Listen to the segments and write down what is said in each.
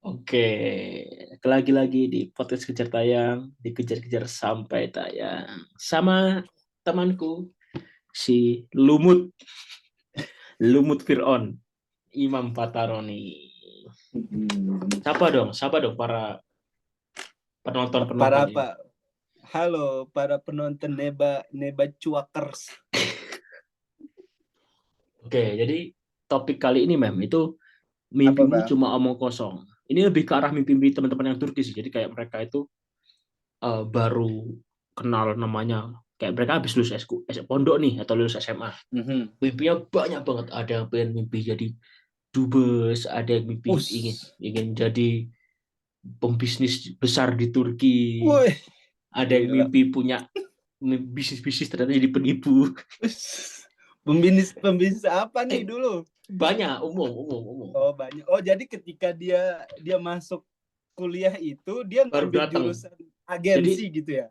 Oke, lagi-lagi di podcast kejar tayang, dikejar-kejar sampai tayang. Sama temanku, si Lumut Fir'aun, Imam Fataroni. Hmm. Sapa dong para Para penonton-penonton ini. apa? Halo para penonton Neba Neba Cuakers. Oke, jadi topik kali ini, itu Apa mimpimu bang? cuma omong kosong. Ini lebih ke arah mimpi-mimpi teman-teman yang Turki sih. Jadi kayak mereka itu baru kenal namanya. Kayak mereka habis lulus pondok nih, atau lulus SMA. Mhm. Mimpinya banyak banget. Ada yang pengen mimpi jadi dubes, ada yang mimpi ingin Us. ingin jadi pembisnis besar di Turki, Woi, ada yang gila. mimpi punya bisnis-bisnis ternyata jadi penipu. Us. Pembisnis pembisnis apa nih Eh, dulu? banyak, umum. Oh banyak. Oh jadi ketika dia dia masuk kuliah itu dia Baru ngambil datang. jurusan Jadi agensi gitu ya?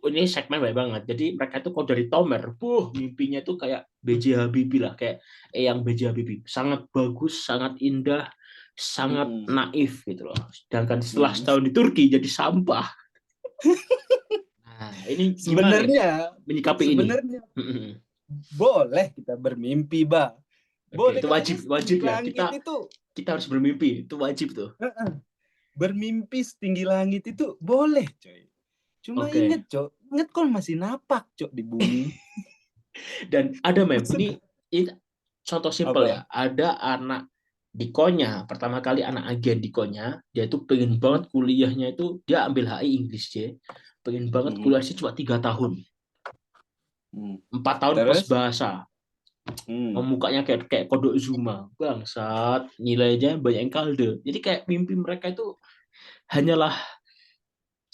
ini segmen baik banget. Jadi mereka itu kalau dari Tomer, mimpinya itu kayak B.J. Habibie lah, kayak yang B.J. Habibie. Sangat bagus, sangat indah, sangat Mm-mm. naif gitu loh. Sedangkan setelah Mm. setahun di Turki jadi sampah. Nah, ini gimana nih Sebenarnya menyikapi ini? sebenarnya boleh kita bermimpi, Bang. Oke, Boleh itu karena wajib setinggi wajib ya. langit Kita itu kita harus bermimpi, itu wajib tuh. bermimpi setinggi langit itu boleh, coy. Cuma Oke. inget, cok. Inget kalau masih napak, cok, di bumi. Dan ada Maksud ini contoh simpel apa? ya. Ada anak di Konya, pertama kali anak agen di Konya, dia tuh pengen Hmm? banget kuliahnya itu, dia ambil HI Inggris, je. Pengen banget Hmm. kuliah sih cuma 3 tahun. Hmm. 4 tahun plus Terus? bahasa. Hmm. Mukanya kayak kayak kodok Zuma. Bangsat, nilainya banyak yang kalde. Jadi kayak mimpi mereka itu hanyalah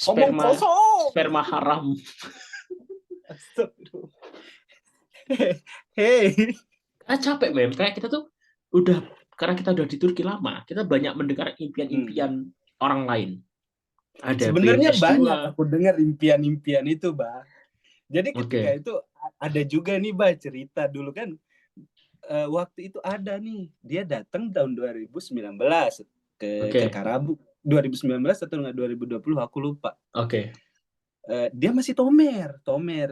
Omong sperma kosong. sperma haram. Astagfirullah. Hei. Karena capek, kayak kita tuh udah, karena kita udah di Turki lama, kita banyak mendengar Hmm. impian-impian orang lain. Ada pengen Sebenarnya banyak S2. aku dengar impian-impian itu, Bang. Jadi ketika Oke. itu ada juga nih, Bang, cerita dulu kan. Waktu itu ada nih, dia datang tahun 2019 ke Oke. Karabu. 2019 atau enggak 2020 aku lupa. Oke. Dia masih tomer,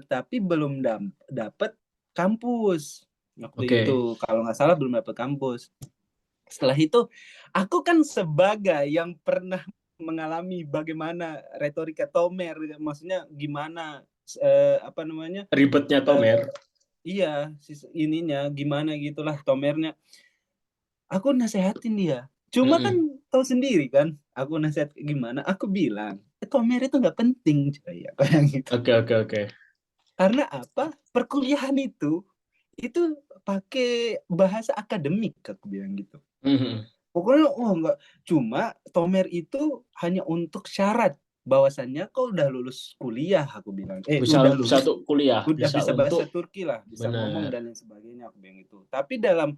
tapi belum dapat kampus waktu Oke. itu. Kalau nggak salah belum dapat kampus. Setelah itu, aku kan sebagai yang pernah mengalami bagaimana retorika tomer, maksudnya gimana apa namanya? Ribetnya eh, Tomer. iya, ininya gimana gitulah tomernya. Aku nasehatin dia. Cuma kan Mm-mm. tahu sendiri kan, aku nasihat gimana? Aku bilang, tomer itu nggak penting, coy. Aku bilang gitu. Oke. Karena apa? Perkuliahan itu pakai bahasa akademik, aku bilang gitu. Mhm. Pokoknya, oh enggak. Cuma Tomer itu hanya untuk syarat bahwasannya kau udah lulus kuliah, aku bilang. Bisa Udah bisa lulus, untuk kuliah, udah bisa bisa untuk, bahasa Turki lah, bisa ngomong benar. dan lain sebagainya, aku bilang itu. Tapi dalam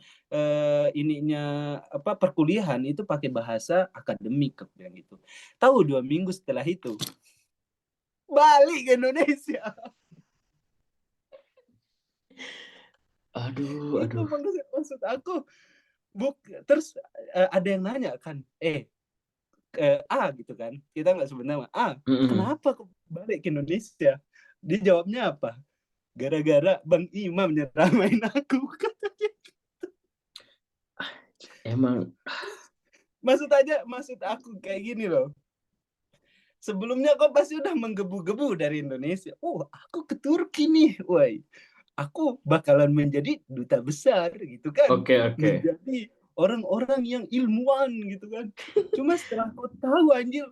ininya apa perkuliahan itu pakai bahasa akademik, aku bilang gitu. Tahu 2 minggu setelah itu balik ke Indonesia. Itu Aduh. maksud aku. Buk, terus ada yang nanya kan, A gitu kan, kita nggak sebut nama, Mm-mm. kenapa kok balik ke Indonesia? Dia jawabnya apa? Gara-gara Bang Imam nyeramain aku. Katanya. Emang. Maksud aku kayak gini loh. Sebelumnya kok pasti udah menggebu-gebu dari Indonesia. Oh, aku ke Turki nih, woi. Aku bakalan menjadi duta besar gitu kan, Oke. menjadi orang-orang yang ilmuwan gitu kan. Cuma setelah kau tahu anjir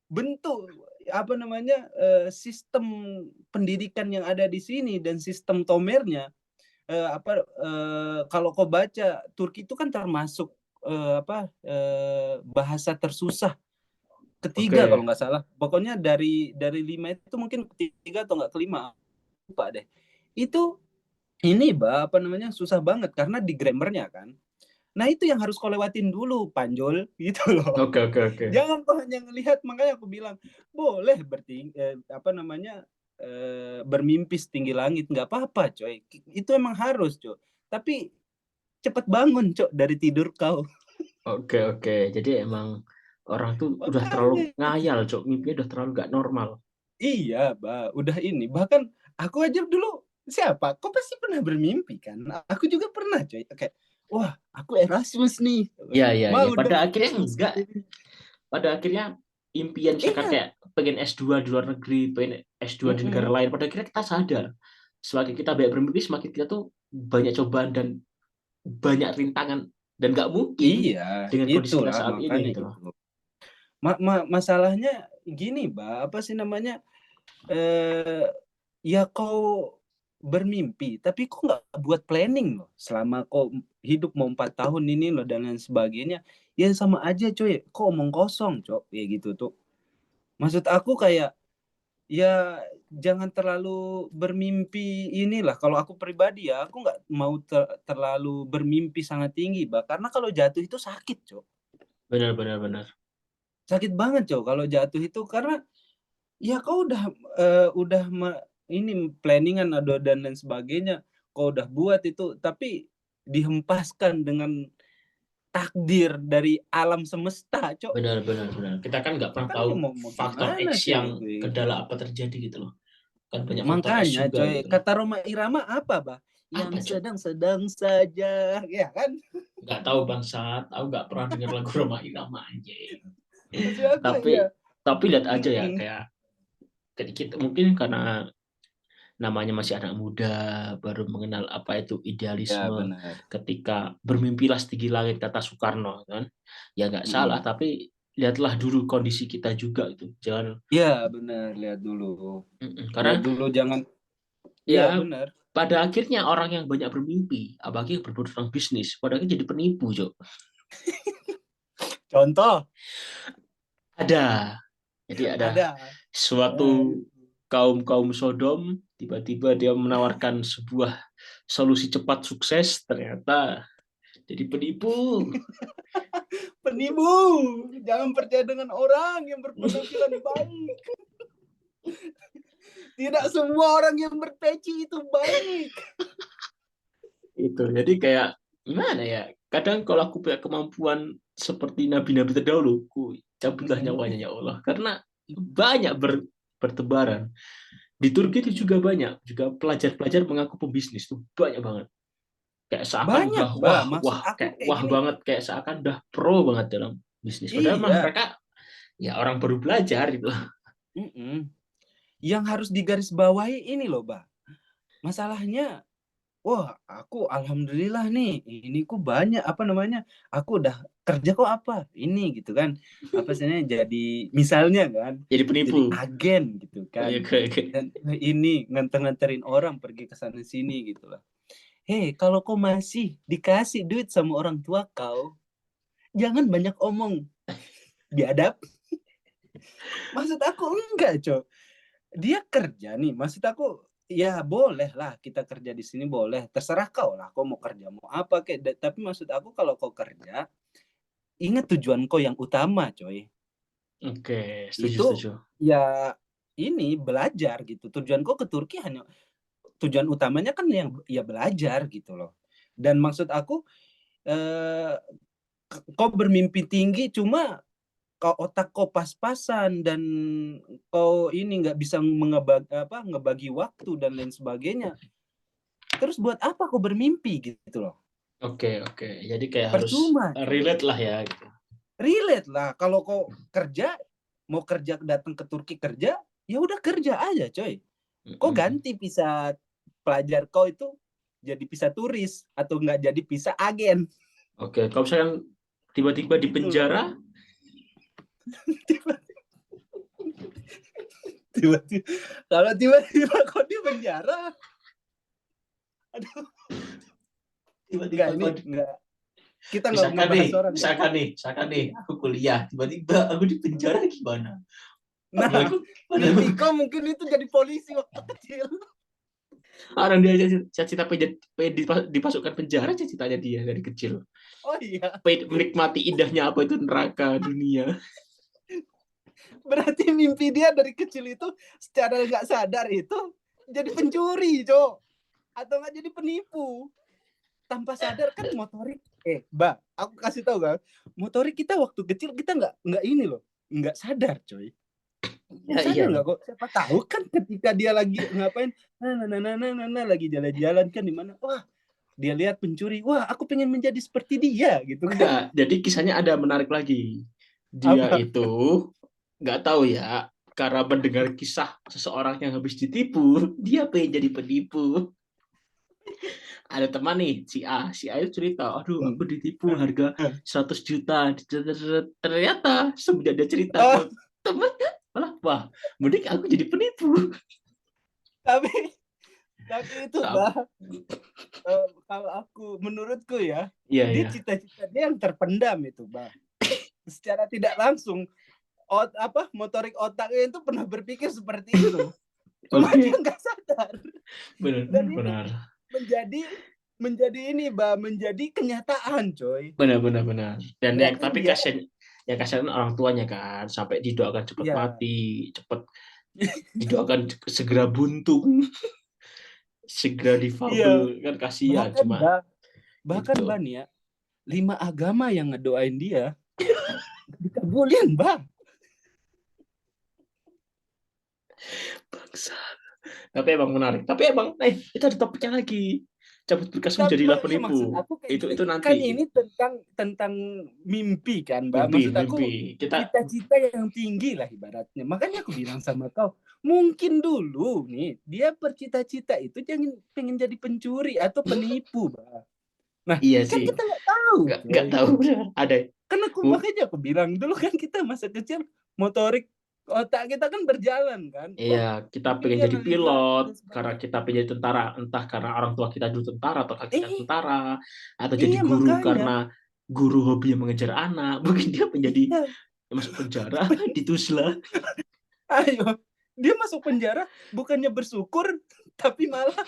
bentuk apa namanya sistem pendidikan yang ada di sini dan sistem tomernya, kalau kau baca Turki itu kan termasuk bahasa tersusah ketiga Oke. kalau nggak salah. Pokoknya dari 5 itu mungkin ketiga atau nggak kelima, lupa deh. Itu ini apa namanya susah banget karena di grammarnya kan. Nah itu yang harus kau lewatin dulu, Panjol, gitu loh. Oke. Jangan kau hanya ngelihat, makanya aku bilang boleh apa namanya bermimpi setinggi langit, nggak apa-apa, coy. Itu emang harus, coy. Tapi cepet bangun, coy, dari tidur kau. Oke. Jadi emang Orang tuh udah terlalu Makanya ngayal, Cok. Mimpinya udah terlalu nggak normal. iya, udah ini. Bahkan aku aja dulu siapa? Kau pasti pernah bermimpi kan? Aku juga pernah, coy. Kayak, wah, aku Erasmus nih. Ya, ya, ya. Mau Pada dong akhirnya Erasmus enggak. ini. Pada akhirnya impian misalkan Iya. kayak pengen S2 di luar negeri, pengen S2 di negara Mm-mm. lain. Pada akhirnya kita sadar, semakin kita banyak bermimpi, semakin kita tuh banyak cobaan dan banyak rintangan dan nggak mungkin Iya, dengan kondisi kita itulah saat ini makanya gitu loh. gitu. Masalahnya gini, Apa sih namanya? Eh, ya kau bermimpi, tapi kok nggak buat planning loh. Selama kau hidup mau 4 tahun ini loh dan lain sebagainya, ya sama aja coy. Kok omong kosong, coy. Ya gitu tuh. Maksud aku kayak ya jangan terlalu bermimpi inilah. Kalau aku pribadi ya, aku nggak mau terlalu bermimpi sangat tinggi, bah. Karena kalau jatuh itu sakit, coy. Benar, benar, benar. Sakit banget, coy. Kalau jatuh itu karena ya kau udah ini planningan ada dan lain sebagainya. Kau udah buat itu, tapi dihempaskan dengan takdir dari alam semesta, cok. Benar, benar, benar. Kita kan nggak pernah Kan tahu ya mau faktor gimana, X coy? yang Gitu. kendala apa terjadi gitu loh. Kan banyak faktor S Makanya, juga coy, gitu loh. kata Roma Irama apa, bah? Yang Apa, Cok? sedang-sedang saja, ya kan? Nggak tahu bangsat. Aku nggak pernah dengar lagu Roma Irama anjing. Maksud aku Tapi ya. tapi lihat aja ya, Mm-mm. kayak kita mungkin karena namanya masih anak muda, baru mengenal apa itu Ya idealisme. benar. Ketika bermimpilah setinggi langit, kata Soekarno kan, ya nggak salah. Mm-mm. Tapi lihatlah dulu kondisi kita juga itu. Jangan, Ya benar, lihat dulu. Lihat karena dulu, jangan. Iya ya benar. pada akhirnya orang yang banyak bermimpi, apalagi yang berbuat tentang bisnis, pada akhirnya jadi penipu, Jo. Contoh Ada. Jadi ada ada. suatu kaum Sodom, tiba-tiba dia menawarkan sebuah solusi cepat sukses, ternyata jadi penipu. Penipu, jangan percaya dengan orang yang berpenampilan baik. Tidak semua orang yang berpeci itu baik. Itu. Jadi kayak gimana ya? Kadang kalau aku punya kemampuan seperti nabi-nabi terdahulu, ku cabutlah nyawanya ya Allah. Karena banyak bertebaran. Di Turki itu juga banyak, juga pelajar-pelajar mengaku pebisnis tuh banyak banget. Kayak seakan Banyak, udah Mbak. wah Maksud wah aku kayak kayak wah gini. banget, kayak seakan udah pro banget dalam bisnis. Padahal mah Iya. mereka ya orang baru belajar gitu. Mm-mm. Yang harus digarisbawahi ini loh, Mbak. Masalahnya, wah, aku alhamdulillah nih, ini ku banyak apa namanya? Aku udah kerja kok apa? Ini gitu kan. Apa sih jadi misalnya kan, Jadi jadi penipu. agen gitu Kayak kan. kayak Dan ini nganter-nganterin orang pergi ke sana sini gitu lah. Hei, kalau kau masih dikasih duit sama orang tua kau, jangan banyak omong. Biadab. Maksud aku enggak, Cok. Dia kerja nih. Maksud aku, ya boleh lah kita kerja di sini boleh. Terserah kau lah, kau mau kerja mau apa kayak. Tapi maksud aku kalau kau kerja, ingat tujuan kau yang utama, coy. oke, setuju Itu setuju. ya ini belajar gitu. Tujuan kau ke Turki hanya tujuan utamanya kan yang ya belajar gitu loh. Dan maksud aku eh, kau bermimpi tinggi cuma kau otak kau pas-pasan dan kau ini nggak bisa ngebagi waktu dan lain sebagainya. Terus buat apa kau bermimpi gitu loh? Oke, oke. Jadi kayak harus Percuma, coy. relate lah ya gitu. Relate lah kalau kau kerja mau kerja datang ke Turki kerja, ya udah kerja aja, coy. Kau Mm-mm. ganti visa pelajar kau itu jadi visa turis atau nggak jadi visa agen Oke, kalau misalkan tiba-tiba di gitu loh. penjara, Tiba-tiba kalau tiba-tiba kau di penjara, aduh, tiba-tiba nggak ini kau nggak kita nggak ngebahas orang ya. misalkan nih, aku kuliah, tiba-tiba aku di penjara gimana? Nah, Padahal aku, padahal mimpi kau mungkin itu jadi polisi waktu kecil. orang dia cita-cita pengen dipasukkan penjara, cita-citanya dia dari kecil. Oh iya, Pengen menikmati indahnya apa itu neraka dunia. berarti mimpi dia dari kecil itu secara nggak sadar itu jadi pencuri, Cok. Atau nggak jadi penipu. Tanpa sadar kan motorik Mbak, aku kasih tahu kan, motorik kita waktu kecil kita nggak ini loh, nggak sadar, coy. Ya Sadar iya. nggak kok? Siapa tahu kan ketika dia lagi ngapain, lagi jalan-jalan kan di mana? Wah, dia lihat pencuri. Wah, aku pengen menjadi seperti dia gitu kan? Enggak, jadi kisahnya ada menarik lagi. Dia Apa? itu nggak tahu ya, karena mendengar kisah seseorang yang habis ditipu, dia pengen jadi penipu. Ada teman nih, si A itu cerita, aduh Hmm. aku ditipu harga 100 juta. Ternyata semenjak dia cerita ke Oh, temannya, malah, wah, mending aku jadi penipu. tapi tapi itu Sam- bah, kalau aku menurutku ya, Iya, dia iya. cita-cita dia yang terpendam itu bah. Secara tidak langsung, motorik otaknya itu pernah berpikir seperti itu. Cuma dia Oke, nggak sadar. benar, Dan itu benar. menjadi menjadi ini bah, menjadi kenyataan, coy. Benar, benar, benar. Dan yang Berarti tapi dia, yang kasihan orang tuanya kan, sampai didoakan cepat ya, mati, cepat didoakan segera buntung, segera iya. difabel, kan kasihan Bahkan cuma bah, bahkan itu. bah nih ya, 5 agama yang ngedoain dia dikabulin, bah. Bangsa. Tapi emang menarik. Tapi emang, itu ada topiknya lagi. Cabut berkasmu Tapi jadilah ya maksud penipu. aku kayak gini, Itu kan nanti. ini tentang mimpi kan, Mbak. Mimpi, Maksud mimpi. aku Kita, cita-cita yang tinggi lah ibaratnya. Makanya aku bilang sama kau, mungkin dulu nih dia bercita-cita itu jangan pengen jadi pencuri atau penipu, Mbak. Nah, iya kan sih. kita nggak tahu, Nggak coy. tahu. Ada. Kan aku makanya aku bilang dulu kan kita masa kecil motorik otak kita kan berjalan kan. Iya, Wah, kita mungkin pengen dia jadi ngelihat pilot dan karena sebagainya. kita pengen jadi tentara, entah karena orang tua kita dulu tentara atau kita Eh, tentara, atau jadi iya guru makanya. karena guru hobi yang mengejar anak. Mungkin dia menjadi Iya. masuk penjara, dituslah. Ayo, dia masuk penjara bukannya bersyukur, tapi malah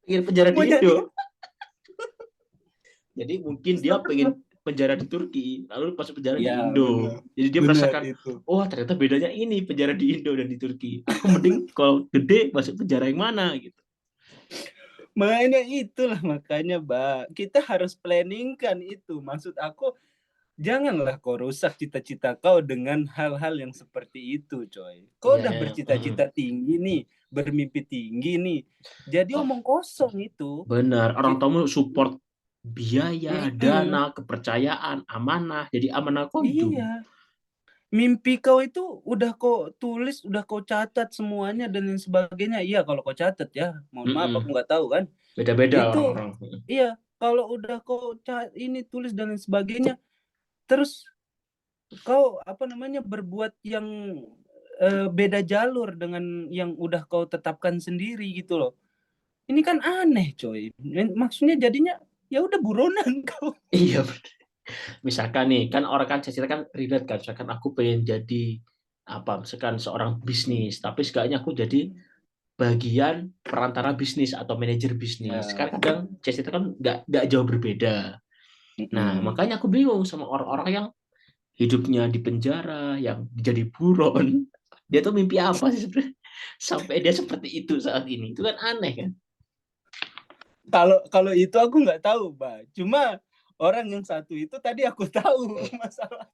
Ingin penjara mau di jadi Indo. Jadi mungkin dia pengen penjara di Turki, lalu masuk penjara di ya Indo. benar, Jadi dia benar merasakan, itu. oh ternyata bedanya ini penjara di Indo dan di Turki. Aku mending kalau gede masuk penjara yang mana gitu. Makanya itulah makanya, Mbak, kita harus planning kan itu. Maksud aku, janganlah kau rusak cita-cita kau dengan hal-hal yang seperti itu, coy. Kau Iya, udah ya. bercita-cita tinggi nih, bermimpi tinggi nih. Jadi Oh, omong kosong itu. benar. Orang Ki- tamu support biaya, Mm-mm. dana, kepercayaan, amanah. Jadi amanah kondum. Iya. Mimpi kau itu udah kau tulis, udah kau catat semuanya dan lain sebagainya. Iya, kalau kau catat ya, mohon maaf aku Mm-mm. nggak tahu kan. Beda-beda Itu orang-orang. iya, kalau udah kau ini tulis dan lain sebagainya, terus kau apa namanya berbuat yang beda jalur dengan yang udah kau tetapkan sendiri gitu loh. Ini kan aneh, coy. Maksudnya jadinya ya udah buronan kau. Iya, benar. Misalkan nih, kan orang kan saya cerita kan relate kan. Misalkan aku pengen jadi apa, misalkan seorang bisnis, tapi setidaknya aku jadi bagian perantara bisnis atau manajer bisnis. Kan Ya. kadang Chess itu kan nggak jauh berbeda. Nah, Mm-mm. makanya aku bingung sama orang-orang yang hidupnya di penjara, yang jadi buron. Dia tuh mimpi apa sih sebenarnya? Sampai dia seperti itu saat ini. Itu kan aneh kan? Kalau kalau itu aku nggak tahu, Mbak. Cuma orang yang satu itu tadi aku tahu masalah.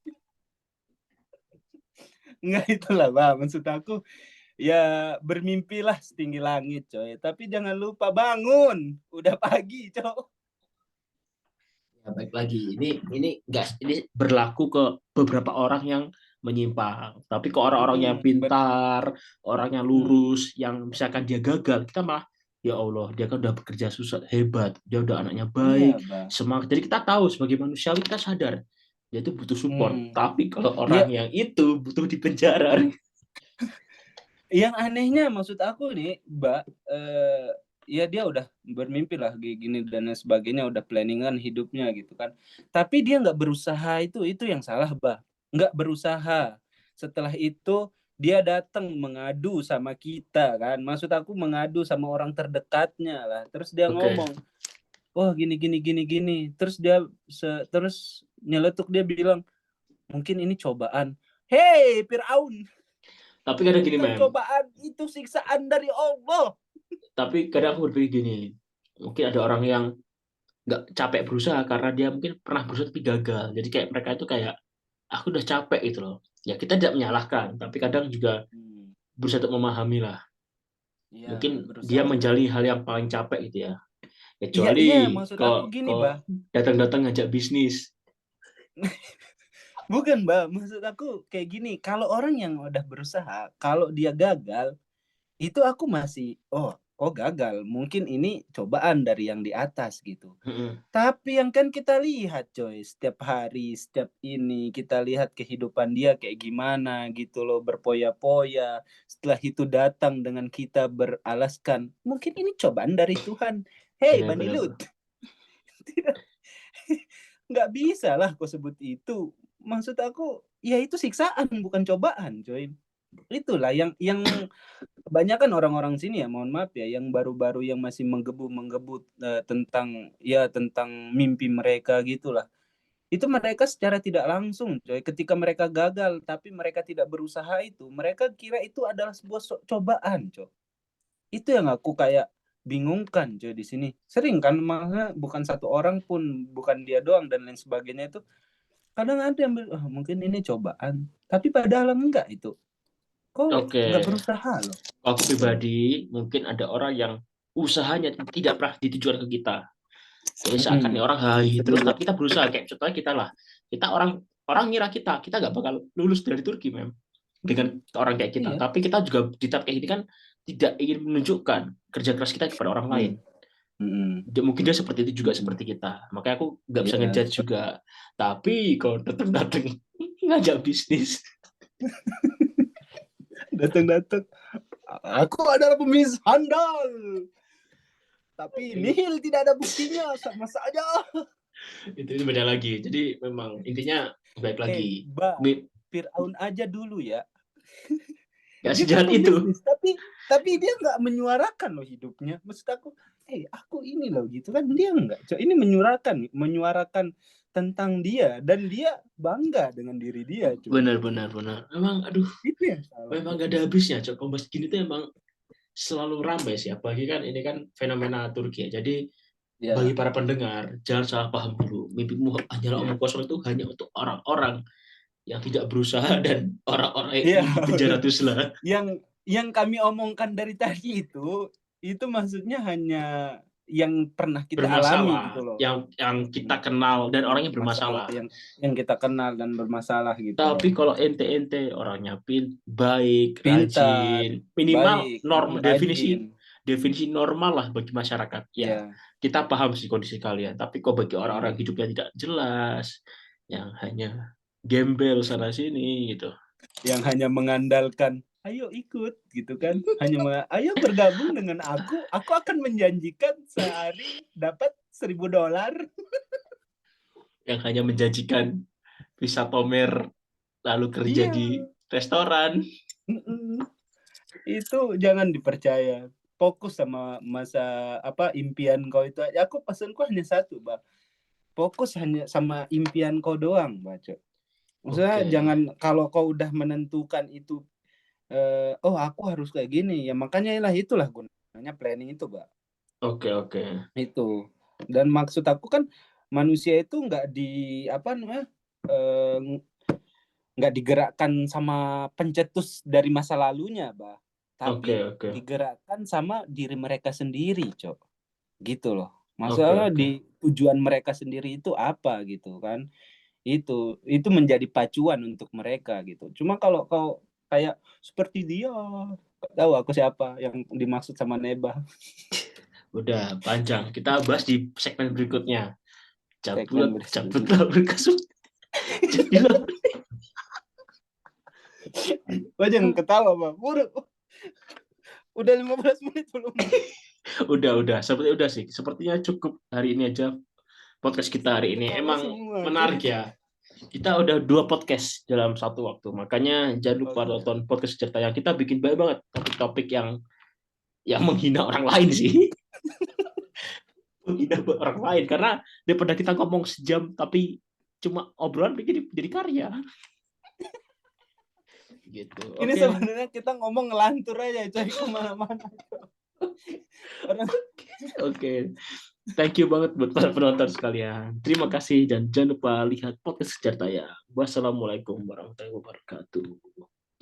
Nggak itulah, Mbak. Maksud aku ya bermimpilah setinggi langit, coy. Tapi jangan lupa bangun. Udah pagi, coy. Ya, baik lagi. Ini berlaku ke beberapa orang yang menyimpang. Tapi ke orang-orang yang pintar, orang yang lurus, yang misalkan dia gagal, kita malah ya Allah, dia kan udah bekerja susah hebat, dia udah anaknya Iya, baik, Mbak. semangat. Jadi kita tahu sebagai manusia kita sadar dia itu butuh support. Hmm. Tapi kalau orang Ya, yang itu butuh di penjara. yang anehnya maksud aku nih, Mbak, ya dia udah bermimpi lah kayak gini dan lain sebagainya, udah planningan hidupnya gitu kan. Tapi dia nggak berusaha, itu yang salah, Mbak. Nggak berusaha. Setelah itu dia datang mengadu sama kita kan. Maksud aku mengadu sama orang terdekatnya lah. Terus dia Oke. ngomong, wah gini gini gini gini. Terus dia terus nyeletuk dia bilang, mungkin ini cobaan. Hei, Firaun, Tapi itu kadang gini, bukan Mem. cobaan, itu siksaan dari Allah. Tapi kadang aku berpikir gini, mungkin ada orang yang nggak capek berusaha karena dia mungkin pernah berusaha tapi gagal. Jadi kayak mereka itu kayak aku udah capek gitu loh. Ya kita tidak menyalahkan, tapi kadang juga Hmm. berusaha untuk memahami lah. Iya, Mungkin dia berusaha untuk. menjalani hal yang paling capek gitu ya. Iya, iya, Kecuali maksud aku kok gini, kok Bah. datang-datang ngajak bisnis. Bukan, Mbak. Maksud aku kayak gini, kalau orang yang udah berusaha, kalau dia gagal, itu aku masih, oh gagal. Mungkin ini cobaan dari yang di atas gitu. Mm-mm. Tapi yang kan kita lihat, coy, setiap hari, setiap ini kita lihat kehidupan dia kayak gimana gitu loh, berpoya-poya. Setelah itu datang dengan kita beralaskan, mungkin ini cobaan dari Tuhan. Hei, Benar-benar. Banilut, nggak bisa lah kau sebut itu. Maksud aku, ya itu siksaan bukan cobaan, coy. Itulah yang kebanyakan orang-orang sini ya, mohon maaf ya, yang baru-baru yang masih menggebu-menggebu tentang mimpi mereka gitulah. Itu mereka secara tidak langsung, coy, ketika mereka gagal tapi mereka tidak berusaha itu, mereka kira itu adalah sebuah cobaan, coy. Itu yang aku kayak bingungkan, coy, di sini. Sering kan, maksudnya bukan satu orang pun, bukan dia doang dan lain sebagainya itu. Kadang ada yang bilang, "Ah, mungkin ini cobaan." Tapi padahal enggak itu. Kok Oke. nggak berusaha loh. Aku Gitu loh. pribadi mungkin ada orang yang usahanya tidak pernah ditujukan ke kita. Jadi seakan nih Mm-mm. orang hai Bisa terus dibilang. tapi kita berusaha kayak contohnya kita lah. Kita orang orang ngira kita nggak bakal lulus dari Turki dengan orang kayak kita. Iya. Tapi kita juga di tahap kayak ini kan tidak ingin menunjukkan kerja keras kita kepada orang lain. Mm. Mm-mm. Mungkin dia seperti itu juga Mm-mm. seperti kita. Makanya aku nggak bisa Iya. ngejudge juga. Tapi kalau datang-datang ngajak bisnis, Datang-datang. Aku adalah pembisnis handal. Tapi nihil tidak ada buktinya. Sama saja. itu beda lagi. Jadi memang intinya baik lagi. Fir'aun aja dulu ya. Gak Dia kan sejahat itu. pembisnis. Tapi dia nggak menyuarakan loh hidupnya. Maksud aku ini loh gitu kan. Dia nggak. Ini menyuarakan tentang dia. Dan dia bangga dengan diri dia, cuy. Benar. Memang aduh, Itu yang salah, memang cuy. gak ada habisnya. Coba kombas gini tuh emang selalu ramai sih. Apalagi kan ini kan fenomena Turki ya. Jadi bagi Ya, para pendengar, jangan salah paham dulu. Mimpimu hanyalah omong kosong itu hanya untuk orang-orang yang tidak berusaha dan orang-orang yang iya. ingin dipenjara terus lah. Yang kami omongkan dari tadi itu maksudnya hanya yang pernah kita alami gitu Bermasalah, loh. yang kita kenal dan orangnya Masalah bermasalah. yang kita kenal dan bermasalah gitu loh. Tapi kalau ente-ente orangnya baik, Pintar, rajin, minimal baik, norm definisi rajin. definisi normal lah bagi masyarakat. Ya, Ya, kita paham sih kondisi kalian. Tapi kok bagi orang-orang mm, hidupnya tidak jelas, yang hanya gembel sana sini gitu. yang hanya mengandalkan ayo ikut gitu kan. Ayo bergabung dengan aku akan menjanjikan sehari dapat $1.000. Yang hanya menjanjikan bisa tomer lalu kerja Iya. di restoran. Mm-mm. Itu jangan dipercaya. Fokus sama masa impian kau itu aja. Aku pesanku hanya satu, Bang. Fokus hanya sama impian kau doang, baca. Maksudnya Oke, jangan, kalau kau udah menentukan itu, aku harus kayak gini ya, makanya lah itulah gunanya planning itu, Bang. oke. Itu. Dan maksud aku kan manusia itu nggak di apa namanya eh, nggak digerakkan sama pencetus dari masa lalunya, bah, tapi Oke. digerakkan sama diri mereka sendiri, cok, gitu loh. Oke, Masalah oke. di tujuan mereka sendiri itu apa gitu kan? Itu menjadi pacuan untuk mereka gitu. Cuma kalau kau kayak seperti dia, tahu aku siapa yang dimaksud sama Neba. Udah panjang. Kita bahas di segmen berikutnya. Segmen berikutnya. Cabutlah berkas. Jadilah. Wah, jangan ketawa, Bang. Udah 15 menit belum? Udah. Sepertinya udah sih. Sepertinya cukup hari ini aja podcast kita hari ini. Ketawa Emang semua, menarik cuy. ya. Kita udah 2 podcast dalam satu waktu. Makanya jangan lupa Oke. nonton podcast cerita yang kita bikin banyak banget topik-topik yang menghina orang lain sih. Menghina orang lain karena daripada kita ngomong sejam tapi cuma obrolan jadi karya gitu. Ini Oke. sebenarnya kita ngomong ngelantur aja, coy, kemana-mana. Orang Oke. Thank you banget buat para penonton sekalian. Terima kasih dan jangan lupa lihat podcast Sejarah Tayang. Wassalamualaikum warahmatullahi wabarakatuh.